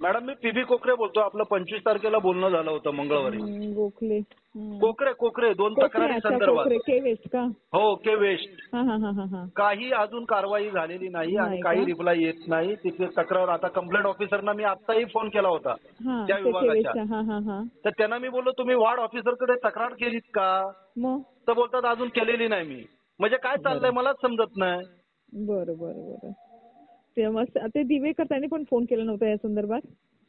Madam मी PB कोकरे बोलतो. आपलं 25 तारखेला बोलणं झालं होतं मंगळवारी. गोखले कोकरे 2 तक्रारी संदर्भात. के वेस्ट का? हो, के वेस्ट. हा. काही अजून कारवाई झालेली नाही आणि नाही काही का? रिप्लाय येत नाही. तिथे तक्रार आता कंप्लेंट ऑफिसरना मी आत्ताही फोन केला होता हा, त्या ते के विभागाच्या. वेस्ट. हा. तर त्यांना मी बोललो तुम्ही वार्ड ऑफिसरकडे तक्रार केलीत का? मग तर बोलतात अजून केलेली नाही मी. म्हणजे काय चाललंय मलाच समजत नाही. बरं. ते दिवेकर त्यांनी पण फोन केला नव्हता या संदर्भात?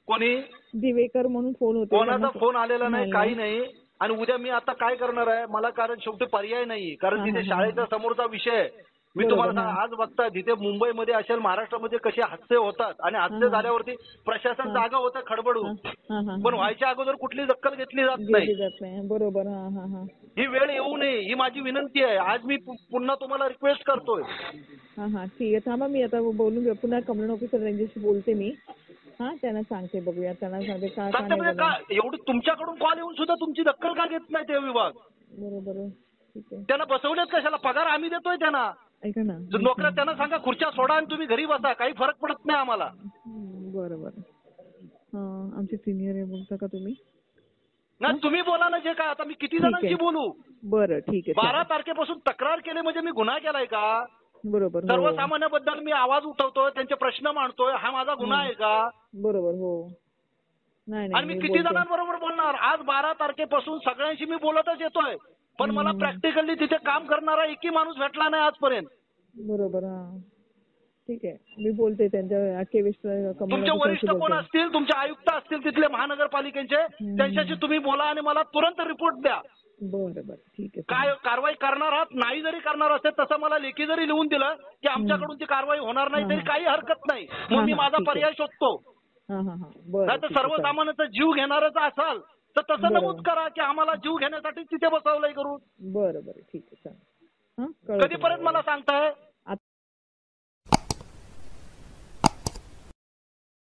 कोणी? दिवेकर म्हणून फोन होते. कोणाचा फोन आलेला नाही, काही नाही. आणि उद्या मी आता काय करणार आहे मला, कारण शेवटी पर्याय नाही. कारण तिथे शाळेच्या समोरचा विषय आहे. मी तुम्हाला आज बघताय तिथे मुंबईमध्ये असेल, महाराष्ट्रामध्ये कसे हादसे होतात आणि हादसे झाल्यावरती प्रशासन जागा होतं खडबडून, पण व्हायच्या अगोदर कुठली दखल घेतली जात नाही. बरोबर. ही वेळ येऊ नये ही माझी विनंती आहे. आज मी पुन्हा तुम्हाला रिक्वेस्ट करतोय. ठीक आहे. थांबा, मी आता बोलून घेऊ. पुन्हा कंप्लेंट ऑफिसर यांच्याशी बोलते मी. त्यांना सांगते, बघूया त्यांना सांगते का एवढी तुमच्याकडून कॉल येऊन सुद्धा तुमची दखल का घेत नाही ते विभाग? बरोबर. ठीक आहे. त्यांना बसवलेत कशाला? पगार आम्ही देतोय त्यांना. ऐका ना, नोकऱ्या त्यांना सांगा खुर्च्या सोडा आणि तुम्ही घरी बसा, काही फरक पडत नाही आम्हाला. बरोबर. आमचे सिनियर आहे, बोलता का तुम्ही? नाही तुम्ही बोला ना जे काय. आता मी किती जणांशी बोलू? बरं, ठीक आहे. 12 तारखेपासून तक्रार केली म्हणजे मी गुन्हा केलाय का? बरोबर. सर्वसामान्याबद्दल मी आवाज उठवतोय, त्यांचे प्रश्न मांडतोय, हा माझा गुन्हा आहे का? बरोबर. हो. नाही. आणि मी किती जणांबरोबर बोलणार? आज 12 तारखेपासून सगळ्यांशी मी बोलतच येतोय, पण मला प्रॅक्टिकली तिथे काम करणारा एकही माणूस भेटला नाही आजपर्यंत. बरोबर. ठीक आहे, मी बोलते त्यांच्या तुमचे वरिष्ठ कोण असतील, तुमचे आयुक्त असतील तिथले महानगरपालिकेचे, त्यांच्याशी तुम्ही बोला आणि मला तुरंत रिपोर्ट द्या. बरं. ठीक आहे. काय कारवाई करणार आहात? नाही जरी करणार असेल तसं मला लेखी जरी लिहून दिलं की आमच्याकडून ती कारवाई होणार नाही तरी काही हरकत नाही. मग मी माझा पर्याय शोधतो. नाही तर सर्वसामान्यांचा जीव घेणारच असाल तर तसं नमूद करा की आम्हाला जीव घेण्यासाठी तिथे बसवलंय करून. बरं. ठीक आहे. कधीपर्यंत मला सांगताय?